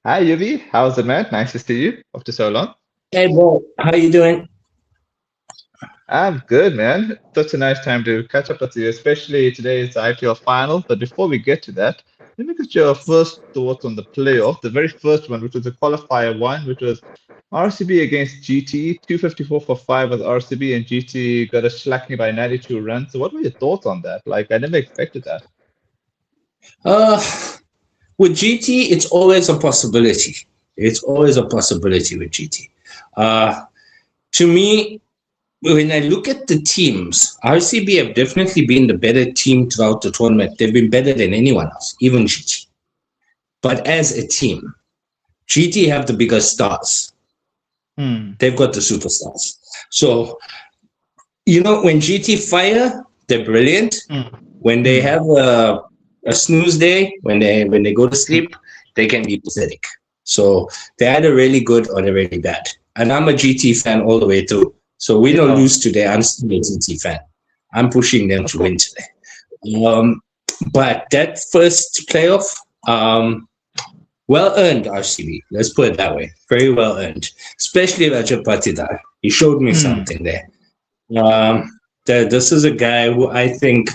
Hi, Yuvi. How's it, man? Nice to see you after so long. Hey, bro, how you doing? I'm good, man. Such a nice time to catch up with you, especially today is the IPL final. But before we get to that, let me get your first thoughts on the playoff, the very first one, which was the qualifier one, which was RCB against GT. 254 for 5 was RCB, and GT got a slacking by 92 runs. So, what were your thoughts on that? Like, I never expected that. Uh, with GT, it's always a possibility. It's always a possibility with GT. Uh, to me, when I look at the teams, RCB have definitely been the better team throughout the tournament. They've been better than anyone else, even GT. But as a team, GT have the bigger stars. Hmm. They've got the superstars. So, when GT fire, they're brilliant. Hmm. When they Hmm. have a snooze day, when they go to sleep, they can be pathetic. So they're either really good or they're really bad. And I'm a GT fan all the way through. So win or Yeah, lose today, I'm still a GT fan. I'm pushing them of to course. win today. But that first playoff, well earned, RCB. Let's put it that way. Very well earned, especially Rajat Patidar. He showed me Hmm. something there. This is a guy who I think,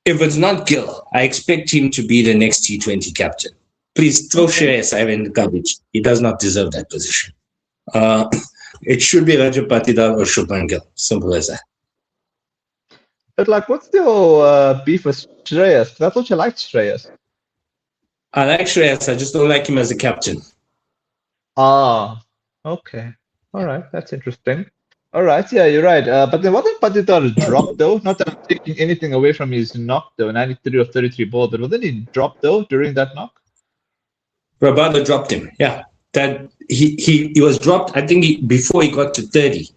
if it's not Gill, I expect him to be the next T20 captain. Please throw Okay. Shreyas Iyer in the garbage. He does not deserve that position. Uh, it should be Rajat Patidar or Shubman Gill. Simple as that. But like, what's your beef with Shreyas? 'Cause I thought you liked Shreyas. I like Shreyas. I just don't like him as a captain. Ah, okay. All right, that's interesting. All right, yeah, you're right. But then wasn't Patidar dropped though? Not that I'm taking anything away from his knock though, 93 of 33 balls, but wasn't he dropped though during that knock? Rabada dropped him. Yeah, that he was dropped. I think before he got to 30.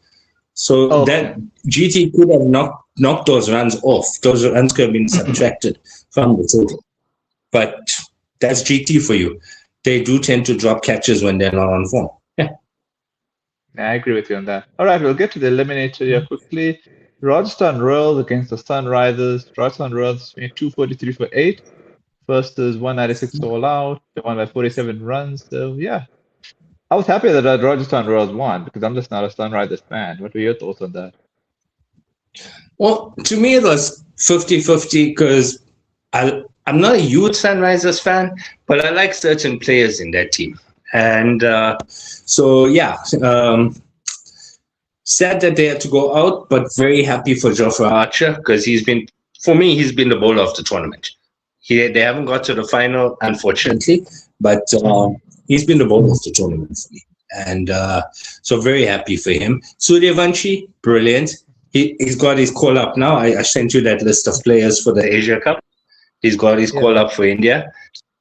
So Okay. that GT could have knocked those runs off. Those runs could have been subtracted from the total. But that's GT for you. They do tend to drop catches when they're not on form. Yeah. Yeah, I agree with you on that. All right, we'll get to the eliminator here quickly. Rajasthan Royals against the Sunrisers. Rajasthan Royals 243 for 8 versus 196 all out. They won by 47 runs. So yeah, I was happy that Rajasthan Royals won because I'm just not a Sunrisers fan. What were your thoughts on that? Well, to me, it was 50-50 because I'm not a huge Sunrisers fan, but I like certain players in that team. And so, yeah, sad that they had to go out, but very happy for Geoffrey Archer because for me, he's been the bowler of the tournament. They haven't got to the final, unfortunately, but he's been the bowler of the tournament for me. And so very happy for him. Suryavanshi, brilliant. He's got his call up now. I sent you that list of players for the Asia Cup. He's got his call Yeah. up for India.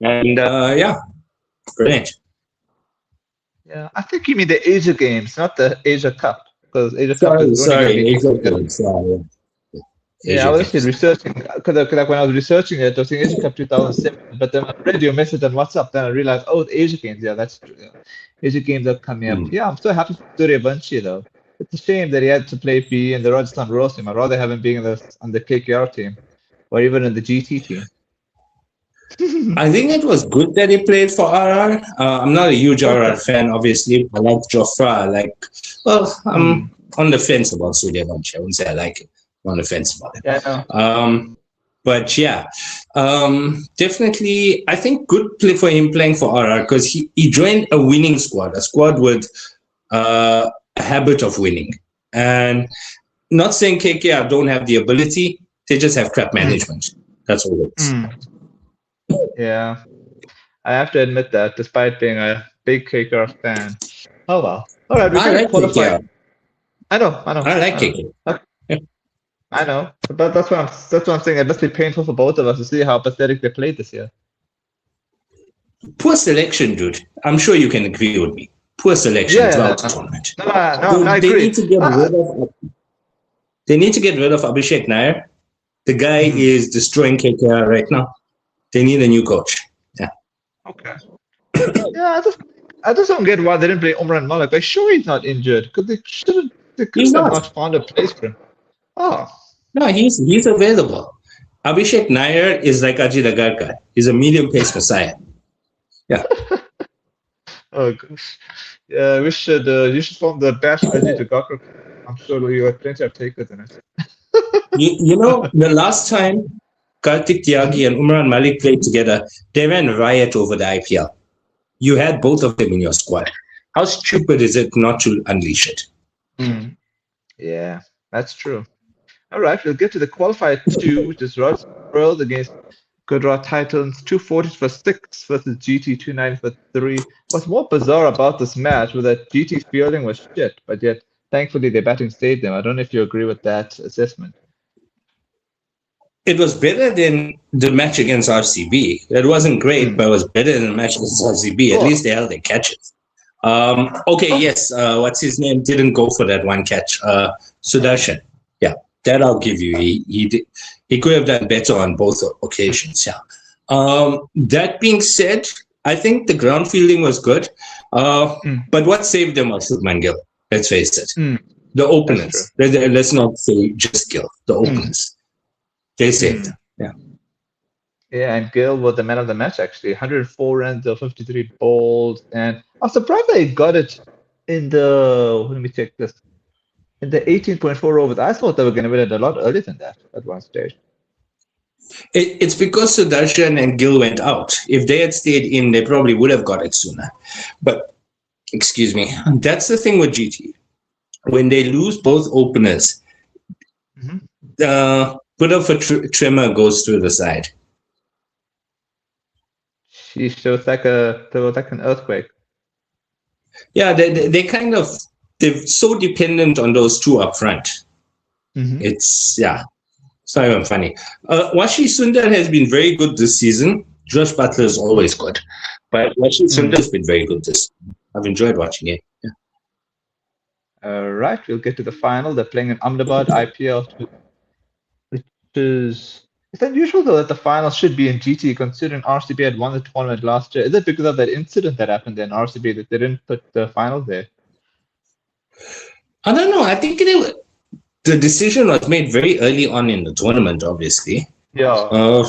And yeah, brilliant. Yeah, I think you mean the Asia Games, not the Asia Cup, because Asia Cup is only going to Sorry, be Asia next year. Games. Sorry. Yeah, I Asia was actually Games. researching because like when I was researching it, I was saying Asia Cup 2007, but then I read your message on WhatsApp, then I realized, oh, the Asia Games. Yeah, that's true. Yeah. Asia Games are coming up. Hmm. Yeah, I'm so happy for Suryavanshi though. It's a shame that he had to play B in the Rajasthan Royals team. I'd rather have him being on the KKR team or even in the GT team. I think it was good that he played for RR. I'm not a huge RR Okay. fan, obviously. I like Jofra. Hmm. I'm on the fence about Suryavanshi. I wouldn't say I like it. I'm on the fence about it. Yeah, I know. But yeah, definitely, I think good play for him playing for RR because he joined a winning squad, a squad with a habit of winning. And not saying KKR don't have the ability, they just have crap Hmm. management. That's all it is. Hmm. Yeah. I have to admit that, despite being a big KKR fan. Oh well. All right, we I got a like KKR. qualifying. I know, I know, I like I know. KKR. Uh, I know. But that's what I'm saying. It must be painful for both of us to see how pathetic they played this year. Poor selection, dude. I'm sure you can agree with me. Poor selection Yeah, throughout the no, tournament. no, no, They, no, I they agree. need to get Uh, rid of. They need to get rid of Abhishek Nair. The guy mhm. is destroying KKR right now. They need a new coach. Yeah, Okay. Yeah, I just don't get why they didn't play Umran Malik. Like, sure he's not injured because they he's couldn't have not. not found a place for him. Oh, No, he's available. Abhishek Nair is like Ajit Agarkar. He's a medium pace messiah. Yeah. Oh gosh. Yeah, we should you should form the Bash Ajit Gakar. I'm sure you have plenty of takers in it. You know, the last time Kartik Mhm. Tyagi and Umran Malik played together, they ran riot over the IPL. You had both of them in your squad. How stupid is it not to unleash it? Mm. Yeah, that's true. All right, we'll get to the qualifier two, which is Raj World against Gujarat Titans, 240 for six versus GT 290 for three. What's more bizarre about this match was that GT's fielding was shit, but yet thankfully their batting stayed them. I don't know if you agree with that assessment. It was better than the match against RCB. It wasn't great, Mm. but it was better than the match against RCB. At least Oh, they held their catches. Okay, oh, yes. What's his name? Didn't go for that one catch. Sudarshan. Yeah, that I'll give you. He could have done better on both occasions. Yeah. That being said, I think the ground fielding was good. mm, But what saved them was Shubman Gill. Let's face it. mm. The That's true. openers. Let's not say just Gill. The Mm, openers. They saved mm. them. Yeah. Yeah, and Gill was the man of the match actually. 104 runs of 53 balls, and I'm surprised they got it in the. Let me check this. In the 18.4 overs, I thought they were going to win it a lot earlier than that at one stage. It's because Sudarshan and Gill went out. If they had stayed in, they probably would have got it sooner. But, excuse me, that's the thing with GT. When they lose both openers, Mhm. the put up for trimmer goes through the side. Sheesh, there was like an earthquake. Yeah, they kind of, they're so dependent on those two up front. Hmm. Yeah, it's not even funny. Washi Sundar has been very good this season. Josh Butler is always good. But Washi Sundar Mm. has been very good this season. I've enjoyed watching it. Yeah. All right, we'll get to the final. They're playing in Ahmedabad IPL, which is it's unusual though that the final should be in GT, considering RCB had won the tournament last year. Is it because of that incident that happened in RCB that they didn't put the final there? I don't know. I think the decision was made very early on in the tournament, obviously. Yeah, Uh,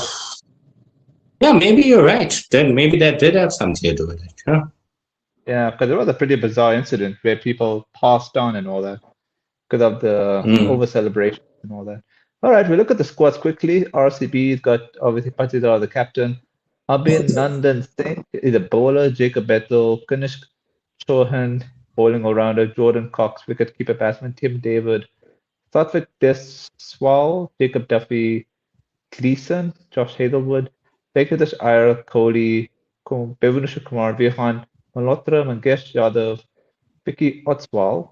yeah, maybe you're right. Then maybe that did have something to do with it. Huh? yeah, because there was a pretty bizarre incident where people passed on and all that because of the Mm. over celebration and all that. All right, we look at the squads quickly. RCB's got obviously Patidar, the captain. Abhin Nandan Singh is a bowler. Jacob Bethel, Kanishk Chauhan, bowling all-rounder. Jordan Cox, wicket-keeper batsman. Tim David, Satvik Deswal, Jacob Duffy, Gleason, Josh Hazelwood, Venkatesh Iyer, Kohli, Bhuvaneswar Kumar, Vihan, Malhotra, Mangesh Yadav, Vicky Otswal,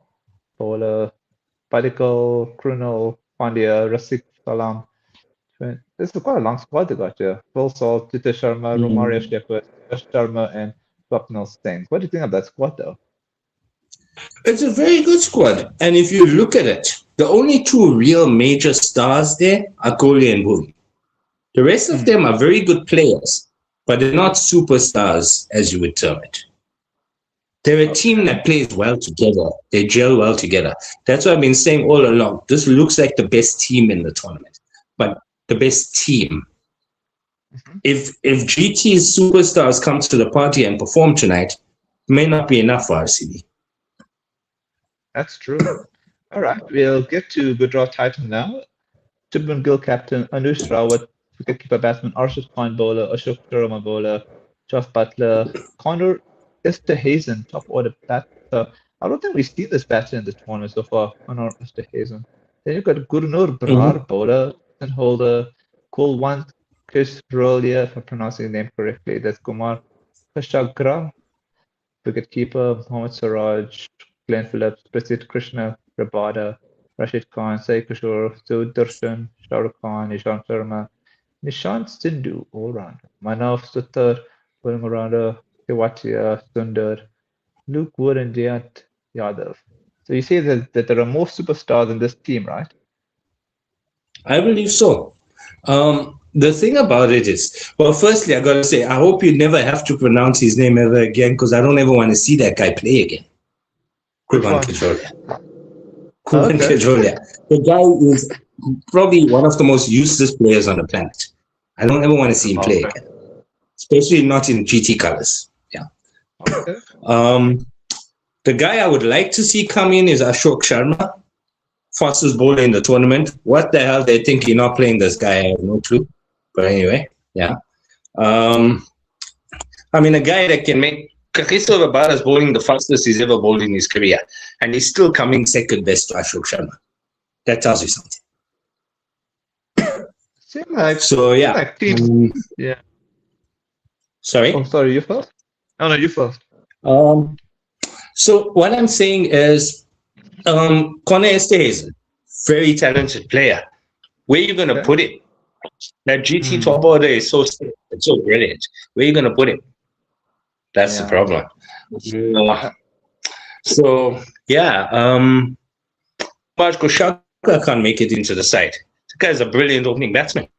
bowler. Padikkal, Krunal, Pandya, Rasik Salam. This is quite a long squad they got here. Phil Salt, Tita Sharma, Romaria Mm. Shepherd, Yash Sharma, and Swapnil Singh. What do you think of that squad, though? It's a very good squad. And if you look at it, the only two real major stars there are Kohli and Bhuvi. The rest of Mm. them are very good players, but they're not superstars, as you would term it. They're a team Okay. that plays well together. They gel well together. That's what I've been saying all along. This looks like the best team in the tournament, but the best team. Mhm. If GT's superstars come to the party and perform tonight, it may not be enough for RCB. That's true. All right, we'll get to Gujarat Titan now. Shubman Gill captain, Anush Rawat, wicketkeeper batsman, Arshad Khan bowler, Ashok Sharma bowler, Josh Butler, Connor Esterhazen, top order batter. I don't think we've seen this batter in this tournament so far, Connor Esterhazen. Then you've got Gurnur Mhm. Brar bowler, and holder, Kulwant Chris Rolia, if I'm pronouncing the name correctly. That's Kumar Kashagra, wicketkeeper, Mohammad Siraj, Glenn Phillips, Prasid Krishna, Rabada, Rashid Khan, Sai Kishore, Sudarshan, Shah Rukh Khan, Nishant Sharma, Nishant Sindhu, all-rounder, Manav Suttar, bowling all-rounder, Tewatia, Sundar, Luke Wood, and Jayant Yadav. So you say that there are more superstars in this team, right? I believe so. The thing about it is, well, firstly, I gotta say, I hope you never have to pronounce his name ever again because I don't ever want to see that guy play again. Which Kuban one? Kajolia. Kuban Okay. Kajolia. The guy is probably one of the most useless players on the planet. I don't ever want to see him play Okay. again, especially not in GT colors. Okay. The guy I would like to see come in is Ashok Sharma, fastest bowler in the tournament. What the hell they think you're not playing this guy? I have no clue. But anyway, yeah. I mean, a guy that can make Kagiso Rabada is bowling the fastest he's ever bowled in his career, and he's still coming second best to Ashok Sharma. That tells you something. Seem like So yeah. like teams. Yeah. Sorry. Oh, sorry. You first. Oh no, you first. So what I'm saying is, Connor Esterhazy, very talented player. Where are you going to put him? That GT top order is so sick. It's so brilliant. Where are you going to put him? That's the problem. So yeah, but Kushaka can't make it into the side. The guy's a brilliant opening batsman.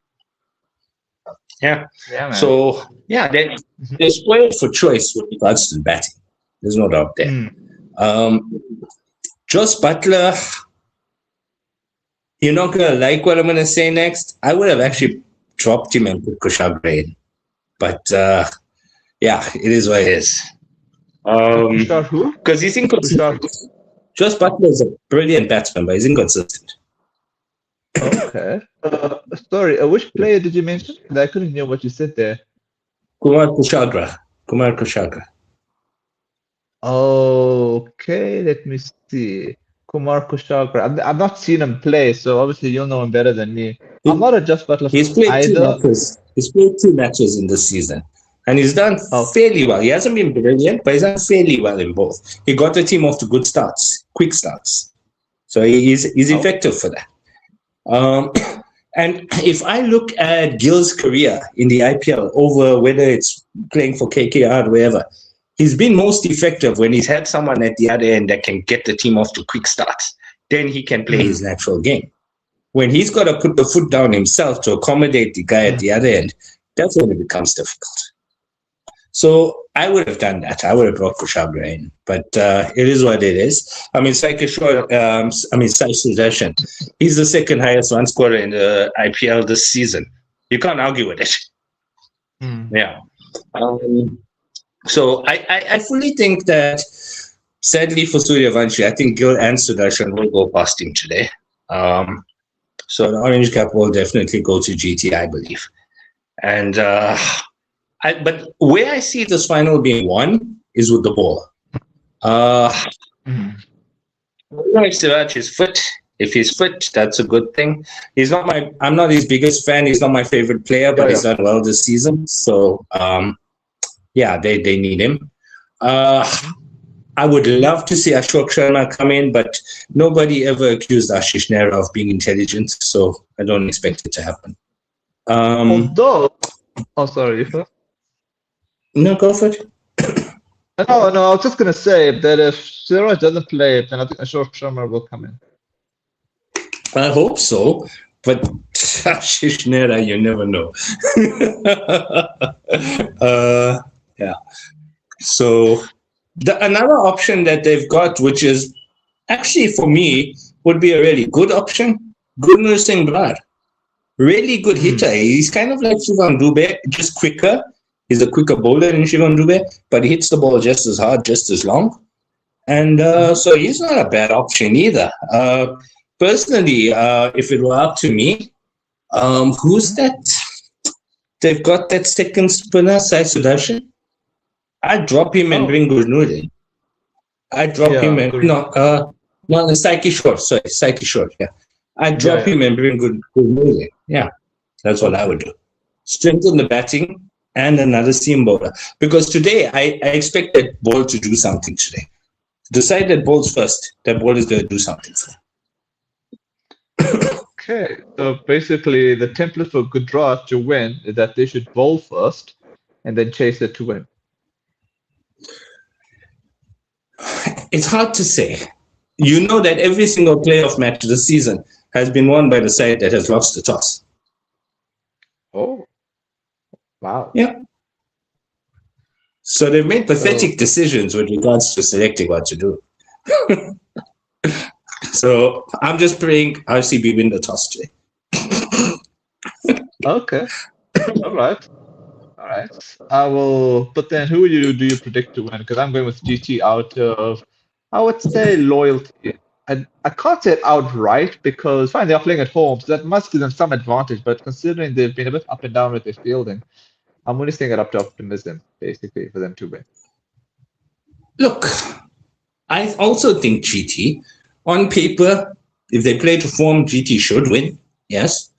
Yeah. Man. So yeah, they're spoiled for choice with regards to the batting. There's no doubt there. Jos Buttler, you're not gonna like what I'm gonna say next. I would have actually dropped him and put Kushagra in, but yeah, it is what it is. Who? Because he's inconsistent. Jos Buttler is a brilliant batsman, but he's inconsistent. Okay. Sorry, which player did you mention? I couldn't hear what you said there. Kumar Kushagra. Okay, let me see. Kumar Kushagra. I've not seen him play, so obviously you'll know him better than me. I'm not a Just Butler He's played either. He's played 2 matches in this season, and he's done fairly well. He hasn't been brilliant, but he's done fairly well in both. He got the team off to good starts, quick starts. So he's effective for that. And if I look at Gill's career in the IPL over whether it's playing for KKR or wherever, he's been most effective when he's had someone at the other end that can get the team off to quick starts. Then he can play his natural game. When he's got to put the foot down himself to accommodate the guy at the other end, that's when it becomes difficult. So I would have done that. I would have brought Kushagra in, but it is what it is. I mean, Sai Sudarshan, he's the second highest run scorer in the IPL this season. You can't argue with it. Yeah. So I fully think that, sadly for Suryavanshi, I think Gill and Sudarshan will go past him today. So the orange cap will definitely go to GT, I believe. And but where I see this final being won is with the ball. I don't know if Siraj is fit. If he's fit, that's a good thing. I'm not his biggest fan. He's not my favorite player, but he's done well this season. So yeah, they need him. I would love to see Ashok Sharma come in, but nobody ever accused Ashish Nehra of being intelligent, so I don't expect it to happen. Although, sorry. No, go for it. No, I was just going to say that if Siraj doesn't play, then I think Ashok Sharma will come in. I hope so, but Ashish Nehra, you never know. Yeah. So another option that they've got, which is actually for me would be a really good option, Gurnoor Singh Brar. Really good hitter. He's kind of like Shivam Dube, just quicker. He's a quicker bowler than Shivam Dube, but he hits the ball just as hard, just as long. And so he's not a bad option either. Personally, if it were up to me, who's that? They've got that second spinner, Sai Sudarshan. I'd drop him and bring Gurnoor in. I'd drop him and Sai Kishore. Sorry, Sai Kishore. Yeah, I'd drop him and bring Gurnoor in. Yeah, that's what I would do. Strengthen the batting and another seam bowler, because today I expect that ball to do something today. Decide that ball's first. That ball is going to do something for them. Okay, so basically the template for Gujarat to win is that they should bowl first and then chase it to win. It's hard to say. You know that every single playoff match this season has been won by the side that has lost the toss. Oh, wow. Yeah. So they've made pathetic decisions with regards to selecting what to do. So I'm just praying RCB win the toss today. Okay. All right. right. I will. But then, who do you predict to win? Because I'm going with GT out of, I would say, loyalty. I can't say it outright because fine, they are playing at home, so that must give them some advantage. But considering they've been a bit up and down with their fielding, I'm only saying it up to optimism, basically, for them to win. Look, I also think GT, on paper, if they play to form, GT should win. Yes.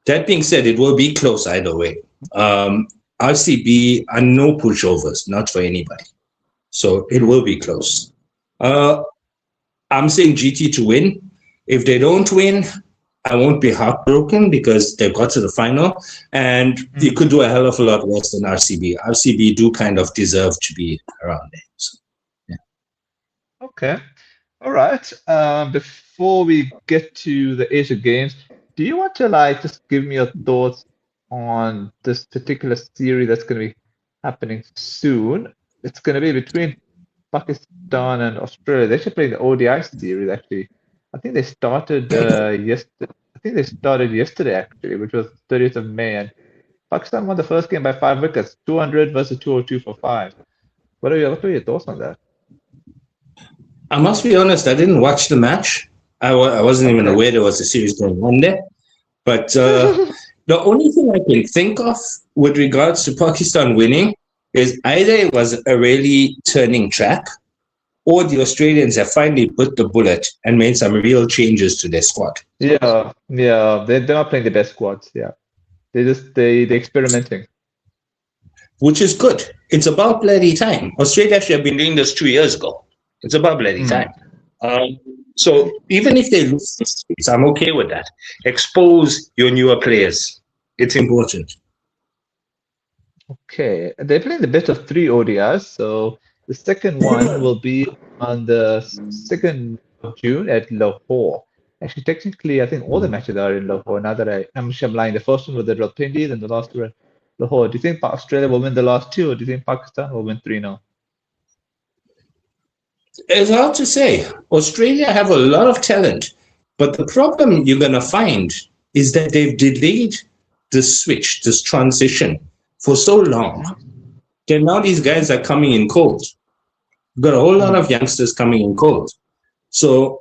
That being said, it will be close either way. RCB are no pushovers, not for anybody. So it will be close. I'm saying GT to win. If they don't win, I won't be heartbroken because they've got to the final, and you could do a hell of a lot worse than RCB. RCB do kind of deserve to be around there. So, yeah. Okay. All right. Before we get to the Asia Games, do you want to like just give me your thoughts on this particular series that's going to be happening soon? It's going to be between Pakistan and Australia. They're actually playing the ODI series, actually. I think they started yesterday. I think they started yesterday, actually, which was 30th of May, and Pakistan won the first game by 5 wickets, 200 versus 202 for five. What are your thoughts on that? I must be honest, I didn't watch the match. I wasn't even Okay. aware there was a series going on there. But the only thing I can think of with regards to Pakistan winning is either it was a really turning track, or the Australians have finally bit the bullet and made some real changes to their squad, Yeah. They're not playing the best squads. Yeah. They're experimenting. which is good. It's about bloody time. Australia should have been doing this 2 years ago. It's about bloody Hmm. time. So even if they lose this series, I'm okay with that. Expose your newer players. It's important. Okay. They're playing the best of three ODIs. So the second one will be on the 2nd of June at Lahore. Actually, technically, I think all the matches are in Lahore. Now that I'm sure I'm lying. The first one was at Rawalpindi, then the last two were at Lahore. Do you think Australia will win the last two, or do you think Pakistan will win three now? It's hard to say. Australia have a lot of talent, but the problem you're going to find is that they've delayed this switch, this transition for so long. Then now these guys are coming in cold. You've got a whole lot of youngsters coming in cold. So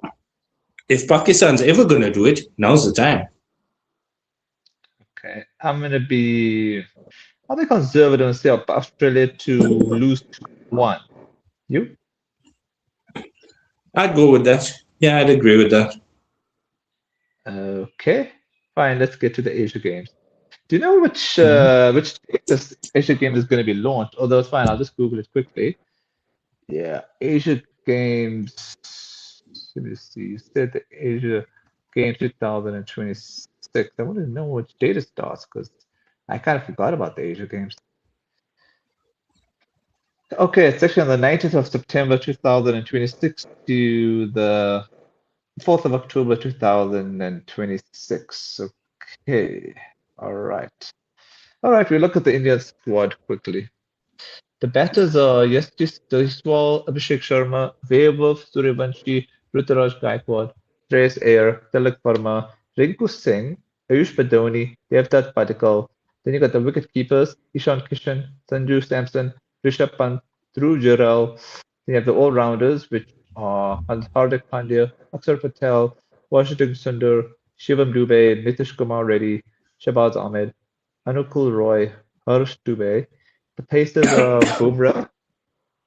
if Pakistan's ever going to do it, now's the time. Okay. I'll be conservative and say Australia to lose 2-1. You? I'd go with that. Yeah, I'd agree with that. Okay. Fine. Let's get to the Asia Games. Do you know Mhm. which date this Asia Games is going to be launched? Although it's fine, I'll just Google it quickly. Yeah, Asia Games. Let me see. You said the Asia Games 2026. I want to know which date it starts because I kind of forgot about the Asia Games. Okay, it's actually on the 19th of September 2026 to the 4th of October 2026. Okay, all right. All right, we look at the Indian squad quickly. The batters are Yastis Jaiswal, Abhishek Sharma, Vaibhav Suryavanshi, Ruturaj Gaikwad, Shreyas Iyer, Tilak Verma, Rinku Singh, Ayush Badoni, Devdutt Padikkal. Then you got the wicket keepers, Ishan Kishan, Sanju Samson, Rishabh Pant, Dhruv Jurel. Then you have the all-rounders, which are Hardik Pandya, Akshar Patel, Washington Sundar, Shivam Dubey, Nitish Kumar Reddy, Shabaz Ahmed, Anukul Roy, Harsh Dubey. The Pacers are Bumrah,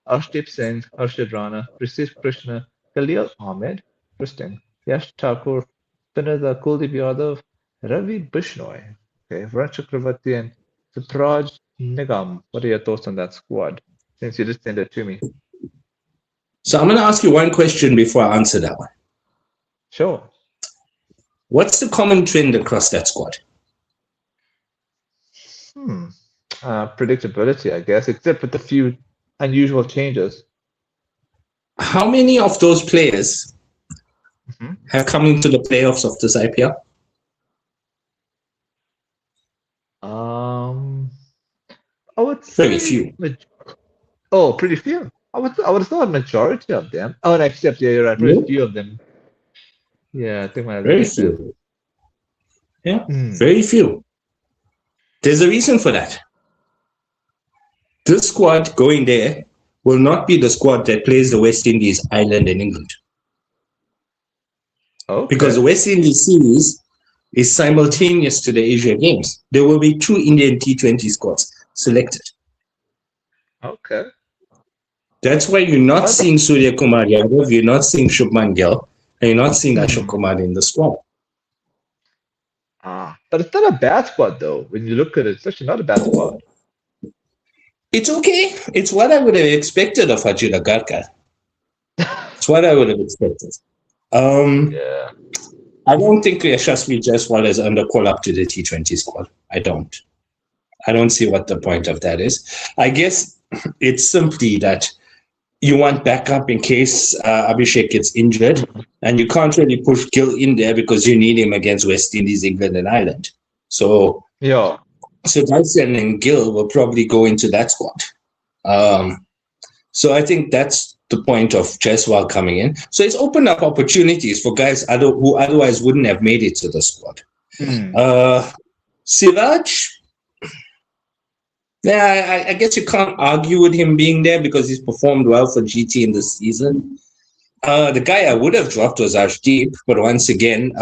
Arshdeep Singh, Arshad Rana, Prasish Krishna, Khalil Ahmed, interesting, Yash Thakur, Spinner Kuldeep Yadav, Ravi Bishnoi, okay, Varun Chakravarti, and Supraj Nigam. What are your thoughts on that squad? Since you just sent it to me. So I'm going to ask you one question before I answer that one. Sure. What's the common trend across that squad? Hmm. Predictability, I guess, except with a few unusual changes. How many of those players Mhm. have come into the playoffs of this IPL? Um, I would Very say few. Oh, pretty few. I would have thought majority of them. Oh, no, except yeah, you're right. Very No, few of them. Yeah, I think that very makes sense. few. Yeah, Hmm. very few. There's a reason for that. This squad going there will not be the squad that plays the West Indies, Ireland, and England. Because the Okay. West Indies series is simultaneous to the Asia Games. There will be two Indian T20 squads selected. Okay. That's why you're not Well, seeing Surya Kumar Yadav, you're not seeing Shubman Gill, and you're not seeing Ashok hmm. Kumar in the squad. But it's not a bad squad though. When you look at it, it's actually not a bad squad. It's okay. It's what I would have expected of Ajit Agarkar. It's what I would have expected. Um, Yeah. I don't think Yashasvi Jaiswal is under call up to the T20 squad. I don't. I don't see what the point of that is. I guess it's simply that you want backup in case Abhishek gets injured, and you can't really push Gill in there because you need him against West Indies, England, and Ireland. So Yeah. Dyson and Gill will probably go into that squad. So I think that's the point of Jaiswal coming in. So it's opened up opportunities for guys who otherwise wouldn't have made it to the squad. Hmm. Siraj, yeah, I guess you can't argue with him being there because he's performed well for GT in this season. The guy I would have dropped was Arshdeep, but once again,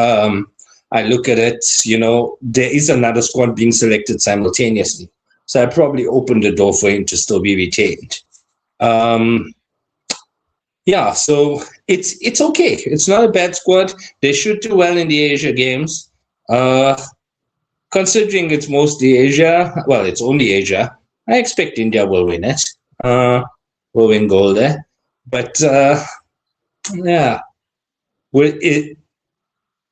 I look at it, there is another squad being selected simultaneously. So I probably opened the door for him to still be retained. Yeah, so it's okay. It's not a bad squad. They should do well in the Asia Games. Considering it's mostly Asia, well, it's only Asia, I expect India will win it. Will win gold there. But yeah,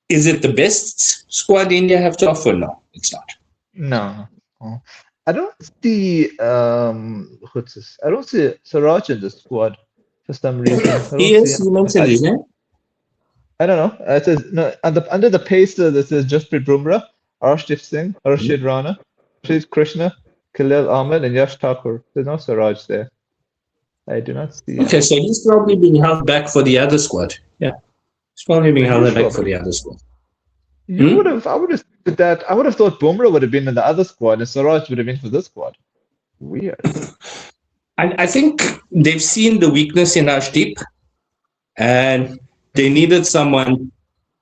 is it the best squad India have to offer? No, it's not. No. Oh. I don't see what's this? I don't see Siraj in the squad for some reason. I don't He see is, him. you mentioned his name. I don't know. It says no under the pacer. This is Jasprit Bumrah, Arshdeep Singh, Rashid Rana, Rashid Krishna, Khalil Ahmed, and Yash Thakur. There's no Siraj there. I do not see him. Okay, so he's probably being held back for the other squad. Yeah, he's probably being Are you held back sure? for the other squad. You would Hmm? have. I would have said that. I would have thought Bumrah would have been in the other squad, and Siraj would have been for this squad. Weird. I think they've seen the weakness in Ashdeep and they needed someone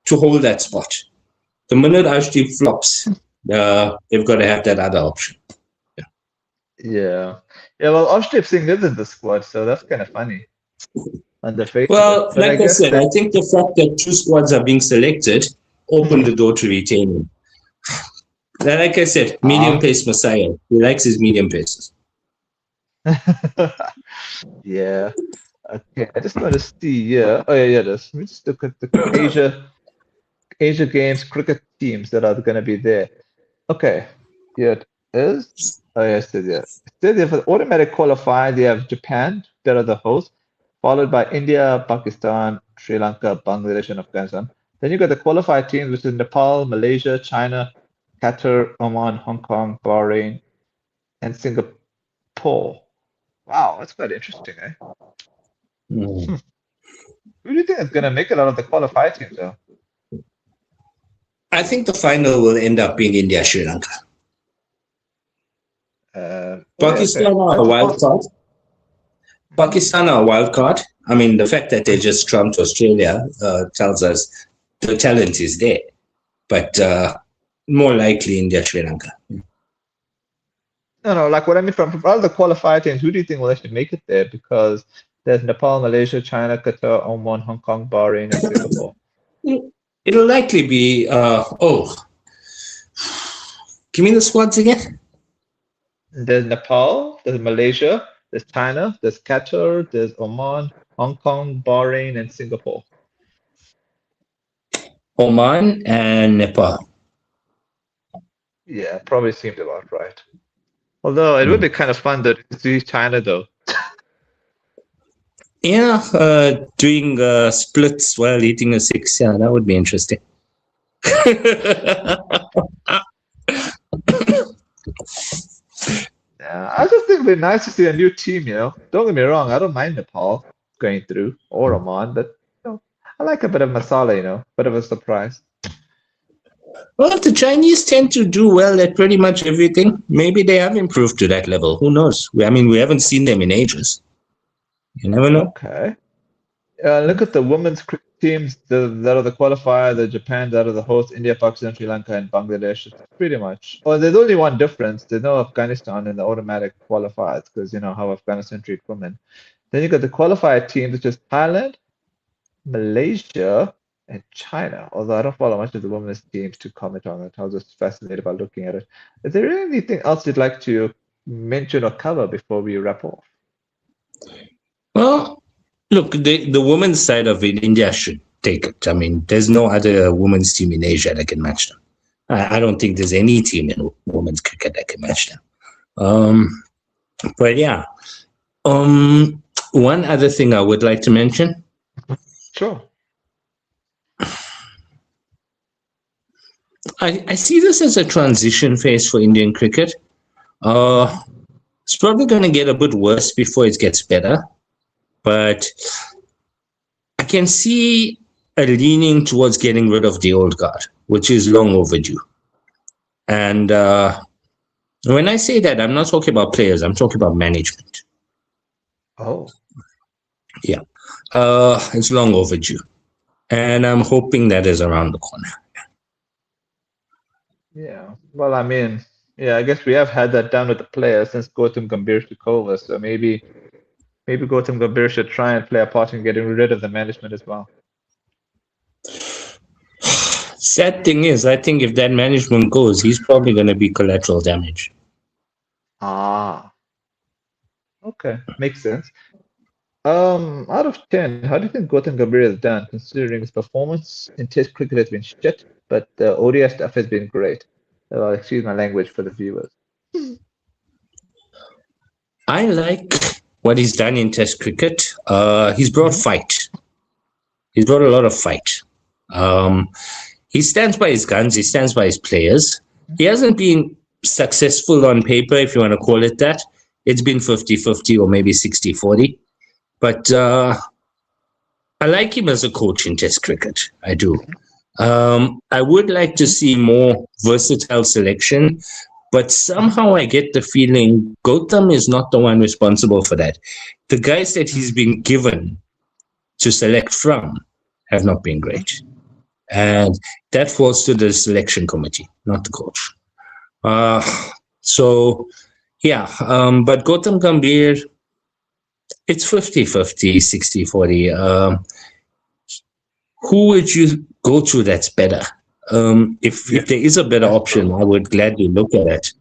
to hold that spot. The minute Ashdeep flops, they've got to have that other option. Yeah. Yeah. Well, Arshdeep Singh is in the squad, so that's kind of funny on the face of it. Well, But I like I guess said, that. I think the fact that two squads are being selected opened the door to retaining. Like I said, medium Ah. pace Messiah. He likes his medium paces. Yeah. Okay. I just want to see. Yeah. Oh yeah. Yeah. This. Let me just look at the Asia Games cricket teams that are going to be there. Okay. Yeah. It is. Oh yeah. It says yeah. It says yeah, for the automatic qualifier, they have Japan that are the hosts, followed by India, Pakistan, Sri Lanka, Bangladesh, and Afghanistan. Then you got the qualified teams, which is Nepal, Malaysia, China, Qatar, Oman, Hong Kong, Bahrain, and Singapore. Wow, that's quite interesting, eh? Mm. Who do you think is going to make it out of the qualified teams, though? I think the final will end up being India Sri Lanka. Oh, yeah, okay. Pakistan are a wild card. Pakistan are a wild card. I mean, the fact that they just trumped Australia tells us the talent is there, but more likely India Sri Lanka. No, no, like what I mean from all the qualified teams, who do you think will actually make it there? Because there's Nepal, Malaysia, China, Qatar, Oman, Hong Kong, Bahrain, and Singapore. It'll likely be. Give me the squads again. There's Nepal, there's Malaysia, there's China, there's Qatar, there's Oman, Hong Kong, Bahrain, and Singapore. Oman and Nepal. Yeah, probably seemed about right. Although it would be kind of fun to see China though. Yeah, doing splits while eating a six. Yeah, that would be interesting. Yeah, I just think it'd be nice to see a new team, Don't get me wrong, I don't mind Nepal going through or Oman, but I like a bit of masala, bit of a surprise. Well, the Chinese tend to do well at pretty much everything. Maybe they have improved to that level. Who knows? I mean, we haven't seen them in ages. You never know. Okay. Look at the women's cricket teams that are the qualifier, the Japan that are the host, India, Pakistan, Sri Lanka, and Bangladesh. It's pretty much. Oh, there's only one difference. There's no Afghanistan in the automatic qualifiers because you know how Afghanistan treat women. Then you got the qualifier teams, which is Thailand, Malaysia, and China. Although I don't follow much of the women's teams to comment on it. I was just fascinated by looking at it. Is there anything else you'd like to mention or cover before we wrap off? Well, look, the women's side of it, India should take it. I mean, there's no other women's team in Asia that can match them. I don't think there's any team in women's cricket that can match them. But yeah, one other thing I would like to mention. Sure. I see this as a transition phase for Indian cricket. It's probably going to get a bit worse before it gets better. But I can see a leaning towards getting rid of the old guard, which is long overdue. And when I say that, I'm not talking about players. I'm talking about management. Oh. Yeah. It's long overdue. And I'm hoping that is around the corner. Yeah. Well, I mean, yeah, I guess we have had that down with the players since Gautam Gambhir took over. So maybe Gautam Gambhir should try and play a part in getting rid of the management as well. Sad thing is, I think if that management goes, he's probably going to be collateral damage. Ah. Okay, makes sense. Out of 10, how do you think Gautam Gambhir has done, considering his performance in Test cricket has been shit, but the ODI stuff has been great? Excuse my language for the viewers. I like what he's done in Test cricket. He's brought fight. He's brought a lot of fight. He stands by his guns. He stands by his players. He hasn't been successful on paper, if you want to call it that. It's been 50-50 or maybe 60-40. But I like him as a coach in Test cricket. I do. I would like to see more versatile selection, but somehow I get the feeling Gautam is not the one responsible for that. The guys that he's been given to select from have not been great. And that falls to the selection committee, not the coach. But Gautam Gambhir, it's 50-50, 60-40. Who would you go to that's better? If there is a better option, I would gladly look at it.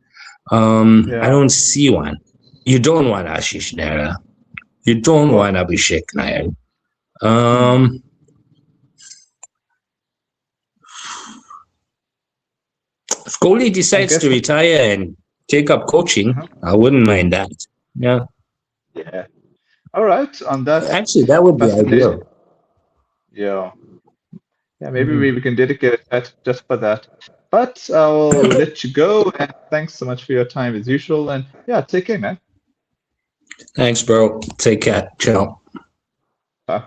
I don't see one. You don't want Ashish Nehra. You don't want Abhishek Nair. If Kohli decides to retire and take up coaching, I wouldn't mind that. Yeah. Yeah. All right. On that. Actually, that would be ideal. Yeah. Yeah, maybe we can dedicate that just for that. But I'll let you go. And thanks so much for your time as usual. And yeah, take care, man. Thanks, bro. Take care. Ciao. Bye.